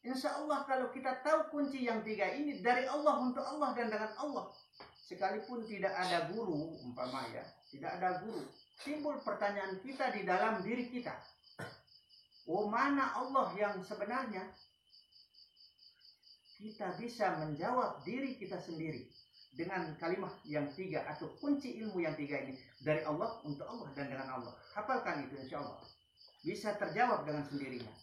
Insya Allah kalau kita tahu kunci yang 3 ini dari Allah, untuk Allah, dan dengan Allah, sekalipun tidak ada guru, umpamanya tidak ada guru, timbul pertanyaan kita di dalam diri kita, oh mana Allah yang sebenarnya? Kita bisa menjawab diri kita sendiri dengan kalimat yang 3 atau kunci ilmu yang 3 ini, dari Allah, untuk Allah, dan dengan Allah. Hafalkan itu, insya Allah bisa terjawab dengan sendirinya.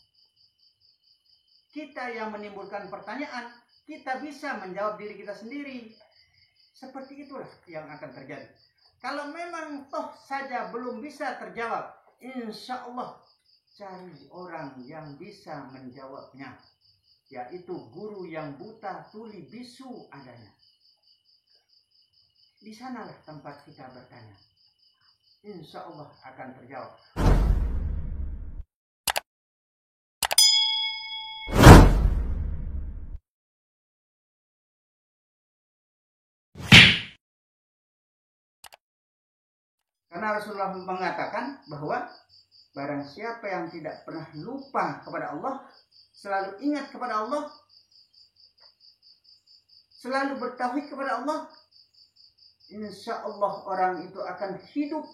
Kita yang menimbulkan pertanyaan, kita bisa menjawab diri kita sendiri. Seperti itulah yang akan terjadi. Kalau memang toh saja belum bisa terjawab, insya Allah cari orang yang bisa menjawabnya, yaitu guru yang buta tuli bisu adanya. Di sanalah tempat kita bertanya, insya Allah akan terjawab. Karena Rasulullah mengatakan bahwa barang siapa yang tidak pernah lupa kepada Allah, selalu ingat kepada Allah, selalu bertauhid kepada Allah, insya Allah orang itu akan hidup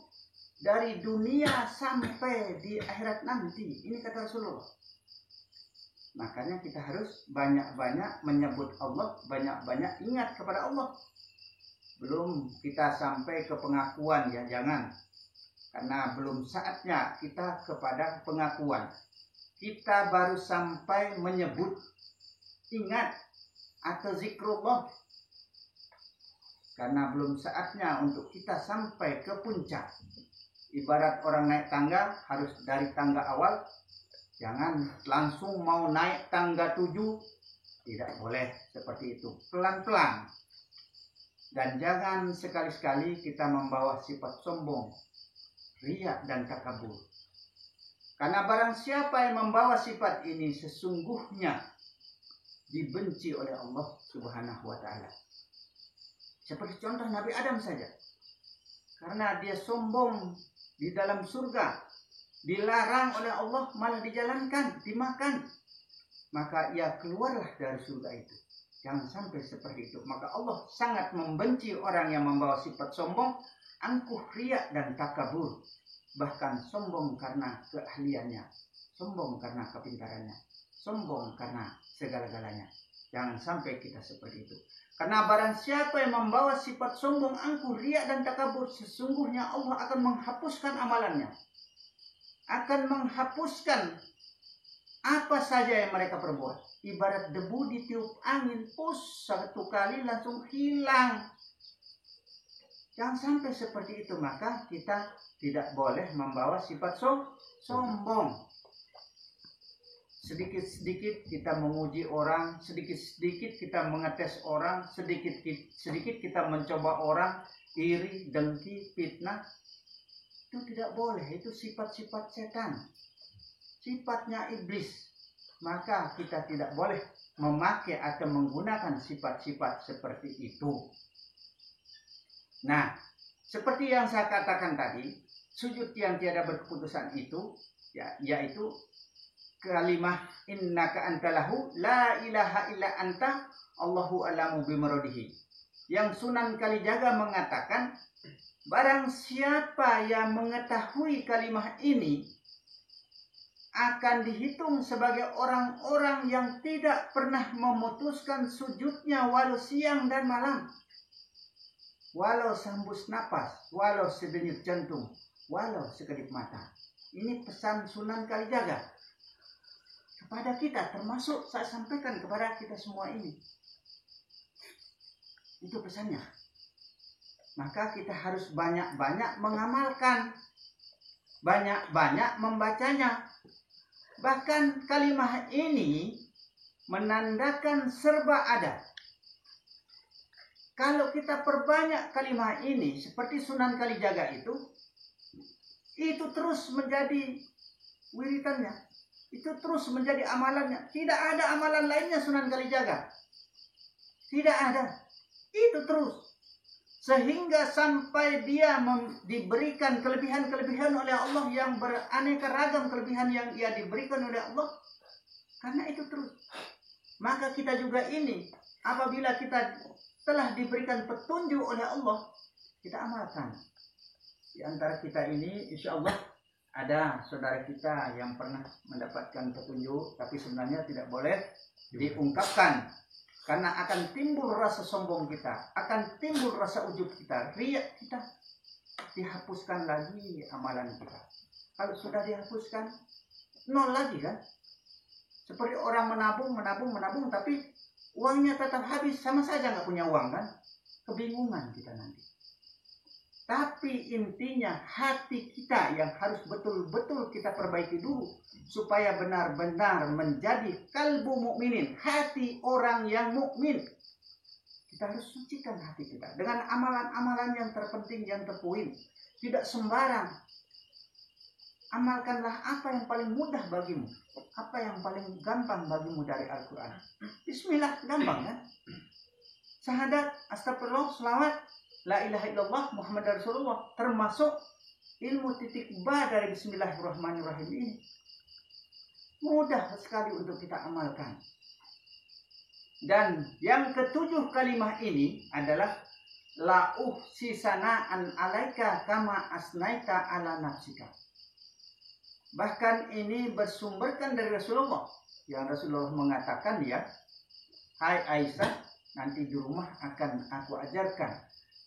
dari dunia sampai di akhirat nanti. Ini kata Rasulullah. Makanya kita harus banyak-banyak menyebut Allah, banyak-banyak ingat kepada Allah. Belum kita sampai ke pengakuan, ya jangan. Karena belum saatnya kita kepada pengakuan. Kita baru sampai menyebut, ingat, atau zikrullah. Karena belum saatnya untuk kita sampai ke puncak. Ibarat orang naik tangga, harus dari tangga awal. Jangan langsung mau naik tangga 7. Tidak boleh seperti itu. Pelan-pelan. Dan jangan sekali-sekali kita membawa sifat sombong, riya, dan takabur. Karena barang siapa yang membawa sifat ini sesungguhnya dibenci oleh Allah Subhanahu wa Ta'ala. Seperti contoh Nabi Adam saja. Karena dia sombong di dalam surga, dilarang oleh Allah, malah dijalankan, dimakan. Maka ia keluarlah dari surga itu. Jangan sampai seperti itu. Maka Allah sangat membenci orang yang membawa sifat sombong, angkuh, riya, dan takabur. Bahkan sombong karena keahliannya, sombong karena kepintarannya, sombong karena segala-galanya. Jangan sampai kita seperti itu. Karena barang siapa yang membawa sifat sombong, angkuh, riya, dan takabur, sesungguhnya Allah akan menghapuskan amalannya. Akan menghapuskan apa saja yang mereka perbuat. Ibarat debu ditiup angin, pus, satu kali langsung hilang. Jangan sampai seperti itu. Maka kita tidak boleh membawa sifat sombong. Sedikit-sedikit kita menguji orang, sedikit-sedikit kita mengetes orang, sedikit-sedikit kita mencoba orang, iri, dengki, fitnah. Itu tidak boleh. Itu sifat-sifat setan, sifatnya iblis. Maka kita tidak boleh memakai atau menggunakan sifat-sifat seperti itu. Nah, seperti yang saya katakan tadi, sujud yang tiada berkeputusan itu, yaitu kalimah innaka antalahu la ilaha illa anta Allahu alamu bimuradihi. Yang Sunan Kalijaga mengatakan, barang siapa yang mengetahui kalimah ini akan dihitung sebagai orang-orang yang tidak pernah memutuskan sujudnya walau siang dan malam, walau sehembus napas, walau sedenyut jantung, walau sekedip mata. Ini pesan Sunan Kalijaga kepada kita, termasuk saya sampaikan kepada kita semua ini. Itu pesannya. Maka kita harus banyak-banyak mengamalkan, banyak-banyak membacanya. Bahkan kalimah ini menandakan serba ada. Kalau kita perbanyak kalimah ini, seperti Sunan Kalijaga itu terus menjadi wiritannya, itu terus menjadi amalannya. Tidak ada amalan lainnya Sunan Kalijaga. Tidak ada. Itu terus. Sehingga sampai dia diberikan kelebihan-kelebihan oleh Allah yang beraneka ragam kelebihan yang ia diberikan oleh Allah. Karena itu terus. Maka kita juga ini, apabila kita telah diberikan petunjuk oleh Allah, kita amalkan. Di antara kita ini, insya Allah ada saudara kita yang pernah mendapatkan petunjuk, tapi sebenarnya tidak boleh diungkapkan. Karena akan timbul rasa sombong kita, akan timbul rasa ujub kita, riak kita. Dihapuskan lagi amalan kita. Kalau sudah dihapuskan, nol lagi kan? Seperti orang menabung, tapi uangnya tetap habis, sama saja nggak punya uang kan? Kebingungan kita nanti. Tapi intinya hati kita yang harus betul-betul kita perbaiki dulu, supaya benar-benar menjadi kalbu mukminin, hati orang yang mukmin. Kita harus sucikan hati kita dengan amalan-amalan yang terpenting, yang terpoin. Tidak sembarang. Amalkanlah apa yang paling mudah bagimu. Apa yang paling gampang bagimu dari Al-Quran. Bismillah, gampang kan? Syahadat, astagfirullah, selawat, la ilaha illallah, Muhammad Rasulullah. Termasuk ilmu titik ba dari Bismillahirrahmanirrahim ini. Mudah sekali untuk kita amalkan. Dan yang ketujuh kalimah ini adalah la uhsi sana'an alaika kama asnaita ala nafsika. Bahkan ini bersumberkan dari Rasulullah. Yang Rasulullah mengatakan ya, hai Aisyah, nanti di rumah akan aku ajarkan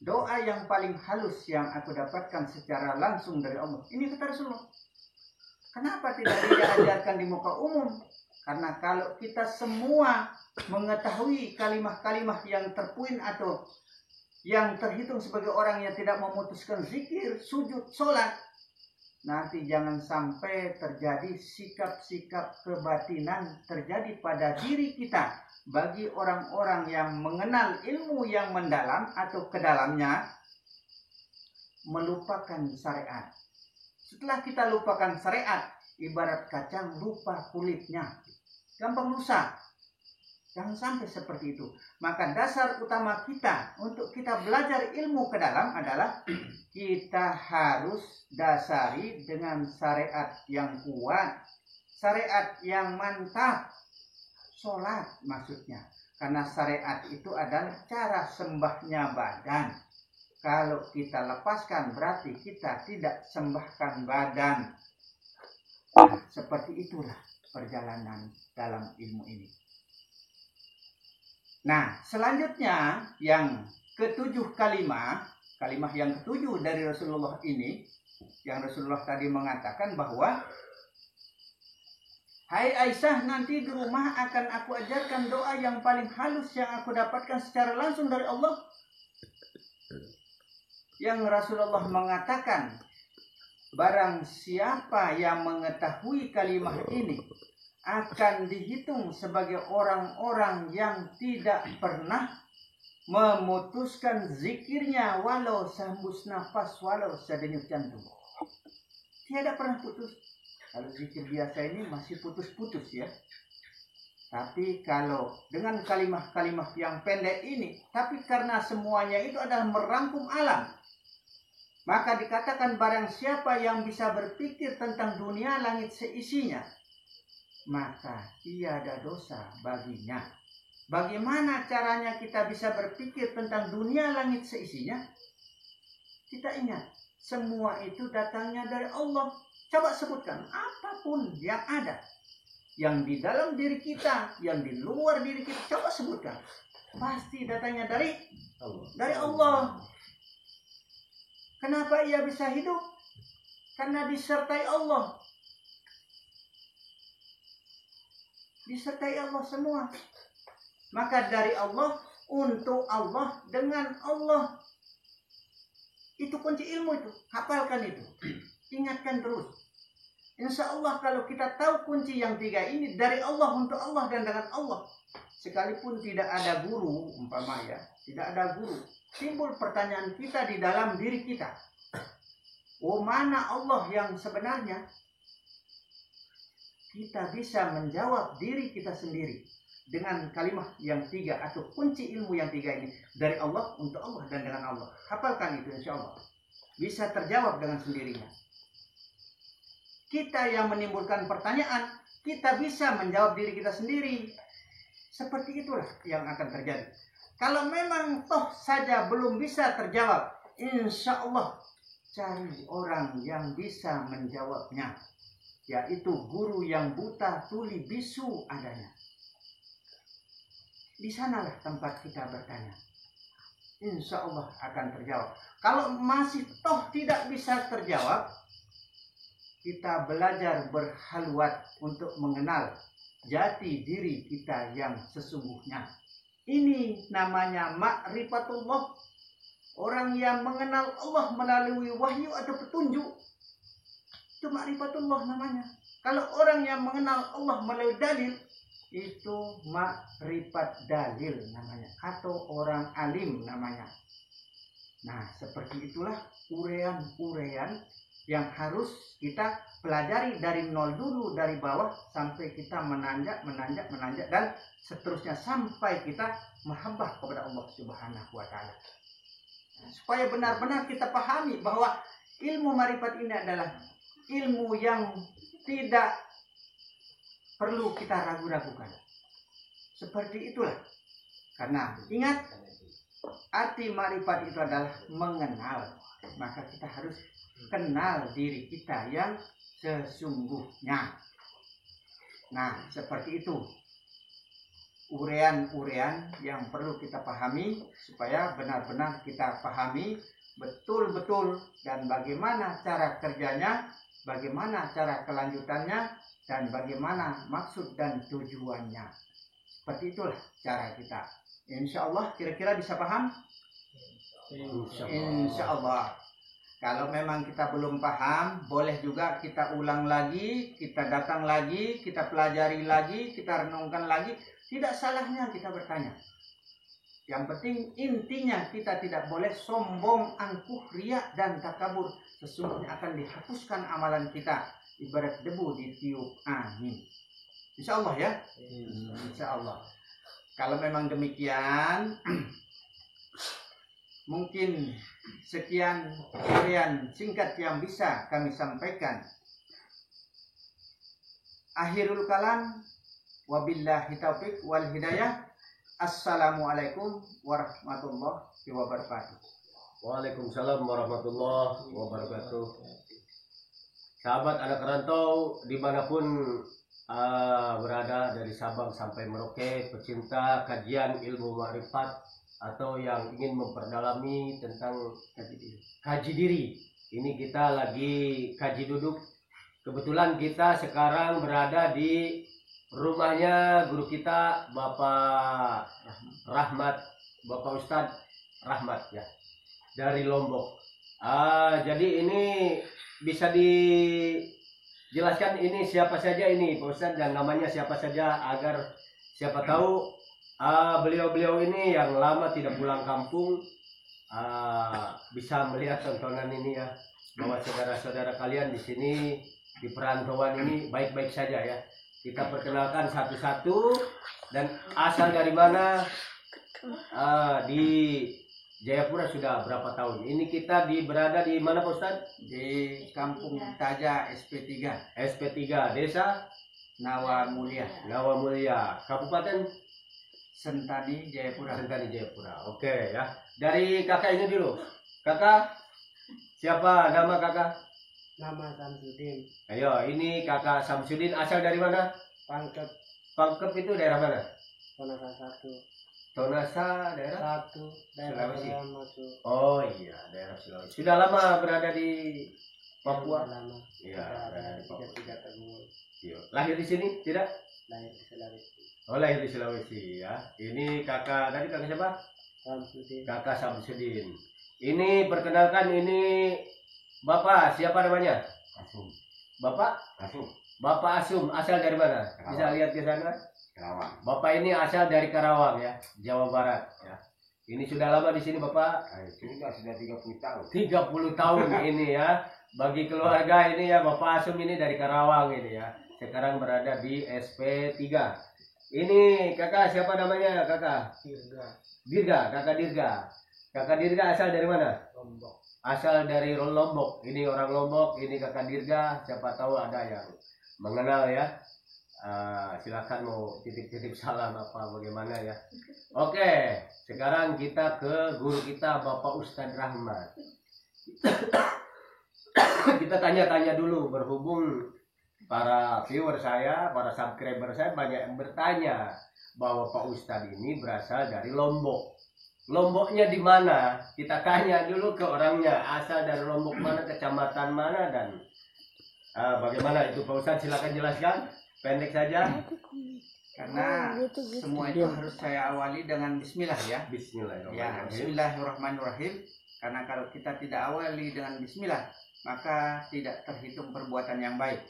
doa yang paling halus yang aku dapatkan secara langsung dari Allah. Ini kata Rasulullah. Kenapa tidak diajarkan di muka umum? Karena kalau kita semua mengetahui kalimah-kalimah yang terpuin atau yang terhitung sebagai orang yang tidak memutuskan zikir, sujud, sholat, nanti jangan sampai terjadi sikap-sikap kebatinan terjadi pada diri kita. Bagi orang-orang yang mengenal ilmu yang mendalam atau ke dalamnya, melupakan syariat. Setelah kita lupakan syariat, ibarat kacang lupa kulitnya, gampang rusak. Jangan sampai seperti itu. Maka dasar utama kita untuk kita belajar ilmu ke dalam adalah kita harus dasari dengan syariat yang kuat, syariat yang mantap. Sholat maksudnya. Karena syariat itu adalah cara sembahnya badan. Kalau kita lepaskan berarti kita tidak sembahkan badan. Nah, seperti itulah perjalanan dalam ilmu ini. Nah, selanjutnya yang ketujuh kalimah yang ketujuh dari Rasulullah ini, yang Rasulullah tadi mengatakan bahwa hai Aisyah, nanti di rumah akan aku ajarkan doa yang paling halus yang aku dapatkan secara langsung dari Allah. Yang Rasulullah mengatakan, barang siapa yang mengetahui kalimah ini akan dihitung sebagai orang-orang yang tidak pernah memutuskan zikirnya walau sehembus nafas, walau sedenyut jantung. Tiada pernah putus. Kalau zikir biasa ini masih putus-putus ya. Tapi kalau dengan kalimah-kalimah yang pendek ini, tapi karena semuanya itu adalah merangkum alam, maka dikatakan barang siapa yang bisa berpikir tentang dunia langit seisinya, maka tiada dosa baginya. Bagaimana caranya kita bisa berpikir tentang dunia langit seisinya? Kita ingat, semua itu datangnya dari Allah. Coba sebutkan apapun yang ada, yang di dalam diri kita, yang di luar diri kita, coba sebutkan. Pasti datangnya dari Allah. Kenapa ia bisa hidup? Karena disertai Allah. Disertai Allah semua. Maka dari Allah, untuk Allah, dengan Allah. Itu kunci ilmu itu. Hafalkan itu. Ingatkan terus. Insya Allah kalau kita tahu kunci yang tiga ini dari Allah, untuk Allah, dan dengan Allah. Sekalipun tidak ada guru, umpamanya, tidak ada guru, timbul pertanyaan kita di dalam diri kita. Oh, mana Allah yang sebenarnya? Kita bisa menjawab diri kita sendiri dengan kalimat yang tiga atau kunci ilmu yang tiga ini. Dari Allah, untuk Allah, dan dengan Allah. Hafalkan itu insya Allah. Bisa terjawab dengan sendirinya. Kita yang menimbulkan pertanyaan, kita bisa menjawab diri kita sendiri. Seperti itulah yang akan terjadi. Kalau memang toh saja belum bisa terjawab, insya Allah cari orang yang bisa menjawabnya, yaitu guru yang buta tuli bisu adanya. Di sanalah tempat kita bertanya. Insya Allah akan terjawab. Kalau masih toh tidak bisa terjawab, kita belajar berhalwat untuk mengenal jati diri kita yang sesungguhnya. Ini namanya ma'rifatullah. Orang yang mengenal Allah melalui wahyu atau petunjuk, itu ma'rifatullah namanya. Kalau orang yang mengenal Allah melalui dalil, itu ma'rifat dalil namanya, atau orang alim namanya. Nah, seperti itulah urean-urean yang harus kita pelajari dari nol dulu, dari bawah sampai kita menanjak dan seterusnya sampai kita mahabbah kepada Allah Subhanahu wa taala. Supaya benar-benar kita pahami bahwa ilmu ma'rifat ini adalah ilmu yang tidak perlu kita ragu-ragukan. Seperti itulah. Karena ingat, arti ma'rifat itu adalah mengenal. Maka kita harus kenal diri kita yang sesungguhnya. Nah, seperti itu urean-urean yang perlu kita pahami supaya benar-benar kita pahami betul-betul dan bagaimana cara kerjanya, bagaimana cara kelanjutannya, dan bagaimana maksud dan tujuannya. Seperti itulah cara kita. Insya Allah kira-kira bisa paham? Insya Allah. Kalau memang kita belum paham, boleh juga kita ulang lagi, kita datang lagi, kita pelajari lagi, kita renungkan lagi. Tidak salahnya kita bertanya. Yang penting intinya kita tidak boleh sombong, angkuh, riak, dan takabur. Sesungguhnya akan dihapuskan amalan kita. Ibarat debu ditiup angin. Insya Allah ya. Insya Allah. Kalau memang demikian, mungkin sekian urean singkat yang bisa kami sampaikan. Akhirul kalam, wabillahi taufiq wal hidayah. Assalamualaikum warahmatullahi wabarakatuh. Waalaikumsalam warahmatullahi wabarakatuh. Sahabat anak rantau dimanapun berada, dari Sabang sampai Merauke, pecinta kajian ilmu ma'rifat atau yang ingin memperdalami tentang kaji diri. Ini kita lagi kaji duduk. Kebetulan kita sekarang berada di rumahnya guru kita Bapak Rahmat, Bapak Ustadz Rahmat ya, dari Lombok. Jadi ini bisa dijelaskan ini siapa saja ini Pak Ustadz, dan namanya siapa saja, agar siapa tahu beliau-beliau ini yang lama tidak pulang kampung bisa melihat tontonan ini ya, bahwa saudara-saudara kalian di sini di perantauan ini baik-baik saja ya. Kita perkenalkan satu-satu dan asal dari mana. Di Jayapura sudah berapa tahun? Ini kita berada di mana Pak Ustadz? Di Kampung Taja SP3. SP3, Desa Nawa Mulia. Nawa Mulia, Kabupaten Sentani, Jayapura. Sentani, Jayapura. Oke ya. Dari kakak ini dulu. Kakak, siapa nama kakak? Nama Samsudin. Ayo, ini kakak Samsudin, asal dari mana? Pangkep. Pangkep itu daerah mana? Tonasa 1. Tonasa daerah? 1. Daerah Sulawesi. masuk. Oh iya, daerah Sulawesi. Sudah lama berada di Papua? Lama. Iya, berada di Papua. 3 tahun. Iya. Lahir di sini? Tidak? Lahir di Sulawesi. Oh, lahir di Sulawesi ya. Ini kakak, tadi kakak siapa? Samsudin. Kakak Samsudin. Ini perkenalkan, ini Bapak, siapa namanya? Asum. Bapak? Asum. Bapak Asum, asal dari mana? Bisa lihat ke sana? Karawang. Bapak ini asal dari Karawang ya, Jawa Barat ya. Ini sudah lama di sini Bapak? Sudah 30 tahun. 30 tahun ini ya. Bagi keluarga ini ya, Bapak Asum ini dari Karawang ini ya. Sekarang berada di SP3. Ini kakak siapa namanya kakak? Dirga. Dirga, kakak Dirga. Kakak Dirga asal dari mana? Lombok. Asal dari Lombok. Ini orang Lombok, ini kakak Dirga. Siapa tahu ada yang mengenal ya. Silakan mau titip-titip salam apa bagaimana ya. Oke, sekarang kita ke guru kita Bapak Ustadz Rahmat. Kita tanya-tanya dulu, berhubung para viewer saya, para subscriber saya banyak yang bertanya bahwa Pak Ustadz ini berasal dari Lombok. Lomboknya di mana? Kita tanya dulu ke orangnya, asal dari Lombok mana, kecamatan mana, dan bagaimana itu Pak Ustadz, silakan jelaskan, pendek saja. Karena semua itu harus saya awali dengan bismillah ya. Bismillahirrahmanirrahim. Bismillahirrahmanirrahim. Karena kalau kita tidak awali dengan bismillah, maka tidak terhitung perbuatan yang baik.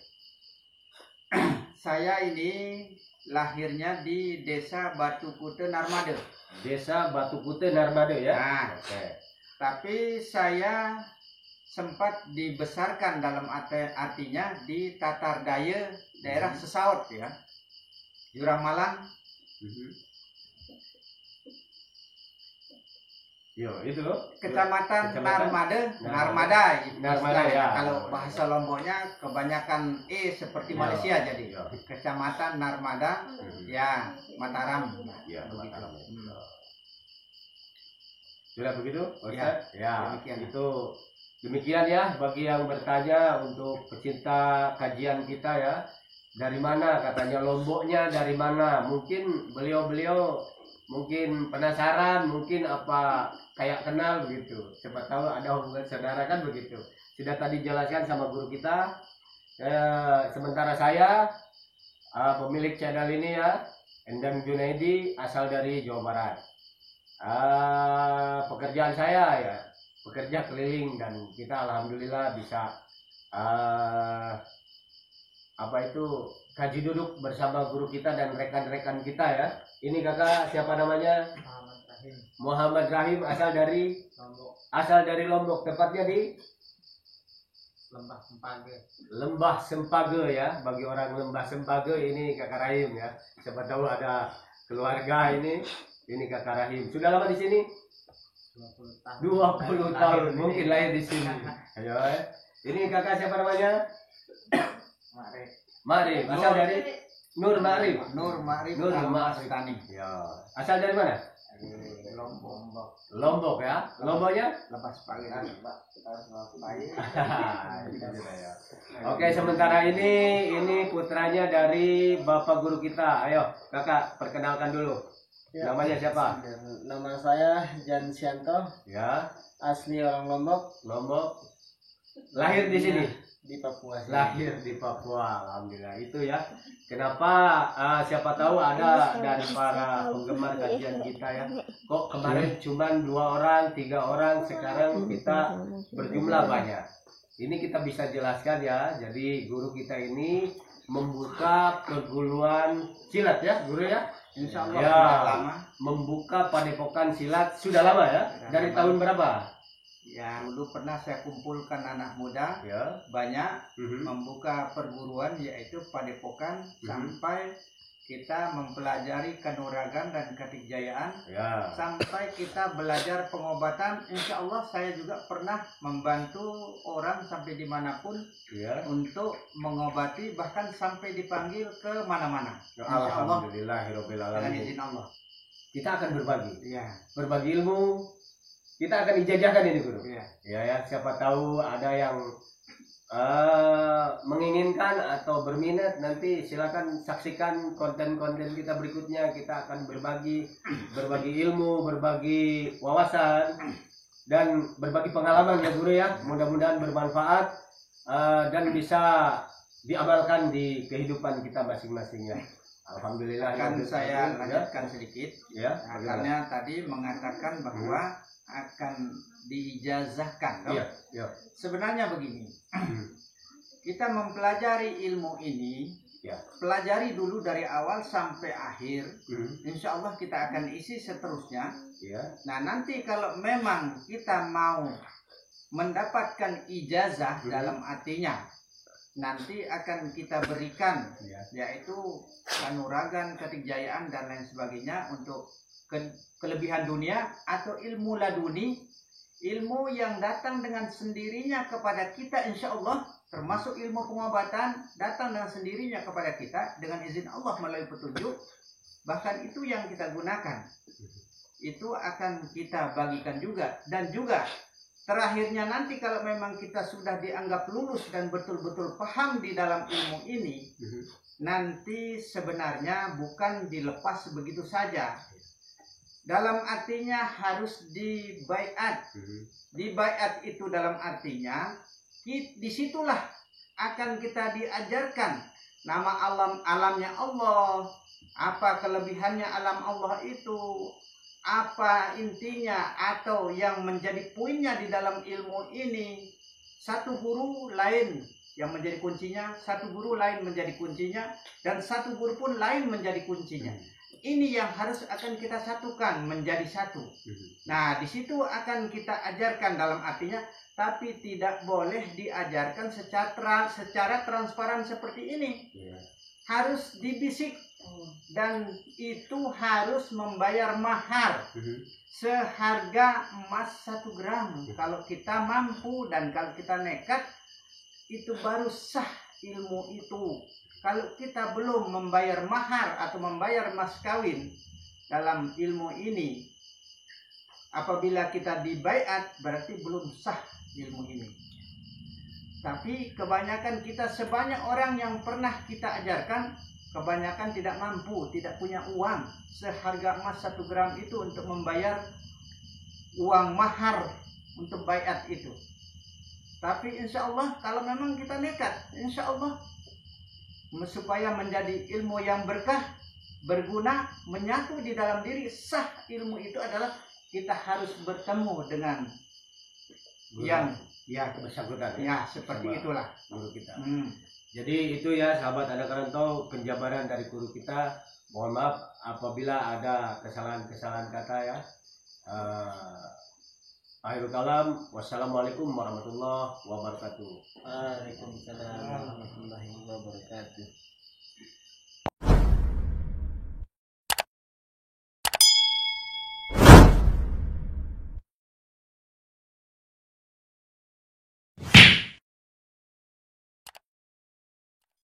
Saya ini lahirnya di Desa Batu Kute Narmade. Desa Batu Kute Narmade ya. Nah, Oke. tapi saya sempat dibesarkan dalam artinya di Tatar Daya, daerah Sesaut ya. Jurang Malang. Yo, itu Kecamatan Narmada ya. Kalau bahasa Lomboknya kebanyakan seperti Malaysia jadi. Yo. Kecamatan Narmada ya Mataram. Ya, Begitu. Mataram. Sudah begitu? Ya, Ustaz? Ya, demikian. itu demikian ya bagi yang bertanya untuk pecinta kajian kita ya. Dari mana katanya Lomboknya, dari mana? Mungkin beliau-beliau mungkin penasaran, mungkin apa kayak kenal begitu. Siapa tahu ada hubungan saudara kan begitu. Sudah tadi jelaskan sama guru kita. Sementara saya pemilik channel ini ya, Endang Junaidi, asal dari Jawa Barat. Pekerjaan saya ya bekerja keliling, dan kita alhamdulillah bisa kaji duduk bersama guru kita dan rekan-rekan kita ya. Ini kakak siapa namanya? Muhammad Rahim, asal dari Lombok, tepatnya di Lembah Sempage ya. Bagi orang Lembah Sempage ini kakak Rahim ya. Siapa tahu ada keluarga ini kakak Rahim. Sudah lama di sini? 20 tahun mungkin lahir di sini. Ayo, ini kakak siapa namanya? Ma'rif, asal dari Nur Ma'rif. Tani. Ya. Asal dari mana? Lombok ya. Lomboknya? Lepas pagi. Oke, sementara ini putranya dari Bapak guru kita. Ayo, kakak perkenalkan dulu. Ya. Namanya siapa? Nama saya Jan Sianto, Ya, asli orang Lombok, lahir di sini. di Papua. Lahir di Papua, alhamdulillah. Itu ya. Kenapa? Siapa tahu ada dari para penggemar kajian kita ya. Kok kemarin cuma 2 orang, 3 orang, sekarang kita berjumlah banyak. Ini kita bisa jelaskan ya. Jadi guru kita ini membuka perguruan silat ya, guru ya. Insya Allah Ya, sudah lama. membuka padepokan silat sudah lama ya. Dari tahun berapa? Ya, dulu pernah saya kumpulkan anak muda Ya. banyak membuka perguruan yaitu padepokan sampai kita mempelajari kanuragan dan ketikjayaan, Ya. sampai kita belajar pengobatan. Insya Allah saya juga pernah membantu orang sampai dimanapun Ya. untuk mengobati, bahkan sampai dipanggil ke mana-mana. Insya Allah Alhamdulillahirabbil dengan alamin. izin Allah. Kita akan berbagi. Iya, Berbagi ilmu. Kita akan ijazahkan ini guru. iya. Ya, siapa tahu ada yang menginginkan atau berminat, nanti silakan saksikan konten-konten kita berikutnya. Kita akan berbagi ilmu, berbagi wawasan, dan berbagi pengalaman ya guru ya. Mudah-mudahan bermanfaat dan bisa diamalkan di kehidupan kita masing-masing ya. Alhamdulillah. Akan saya lanjutkan sedikit. Ya, Karena tadi mengatakan bahwa akan diijazahkan. toh? Iya, iya. Sebenarnya begini, kita mempelajari ilmu ini, Ya. pelajari dulu dari awal sampai akhir. Hmm, Insya Allah kita akan isi seterusnya. ya. Nah, nanti kalau memang kita mau mendapatkan ijazah dalam artinya, nanti akan kita berikan, Ya. yaitu kanuragan, ketikjayaan, dan lain sebagainya untuk kelebihan dunia atau ilmu laduni, ilmu yang datang dengan sendirinya kepada kita insya Allah termasuk ilmu pengobatan datang dengan sendirinya kepada kita dengan izin Allah melalui petunjuk. Bahkan itu yang kita gunakan, itu akan kita bagikan juga. Dan juga terakhirnya nanti kalau memang kita sudah dianggap lulus dan betul-betul paham di dalam ilmu ini, nanti sebenarnya bukan dilepas begitu saja. Dalam artinya harus dibaiat. Dibaiat itu dalam artinya disitulah akan kita diajarkan nama alamnya Allah, apa kelebihannya alam Allah itu, apa intinya atau yang menjadi poinnya di dalam ilmu ini. Satu guru lain yang menjadi kuncinya, satu guru lain menjadi kuncinya, dan satu guru pun lain menjadi kuncinya. Ini yang harus akan kita satukan menjadi satu. Nah, di situ akan kita ajarkan dalam artinya, tapi tidak boleh diajarkan secara transparan seperti ini. Harus dibisik, dan itu harus membayar mahar seharga emas 1 gram. Kalau kita mampu dan kalau kita nekat, itu baru sah ilmu itu. Kalau kita belum membayar mahar atau membayar mas kawin dalam ilmu ini, apabila kita dibaiat berarti belum sah ilmu ini. Tapi kebanyakan kita, sebanyak orang yang pernah kita ajarkan, kebanyakan tidak mampu, tidak punya uang seharga emas 1 gram itu untuk membayar uang mahar untuk baiat itu. Tapi insya Allah kalau memang kita nekat, insya Allah supaya menjadi ilmu yang berkah, berguna, menyatu di dalam diri, sah ilmu itu adalah kita harus bertemu dengan guru yang bersangkutan. Ya, seperti itulah guru kita. Jadi itu ya sahabat Anak Rantau, penjabaran dari guru kita. Mohon maaf apabila ada kesalahan-kesalahan kata ya. Akhirul kalam, wassalamualaikum warahmatullahi wabarakatuh. Waalaikumsalam warahmatullahi wabarakatuh.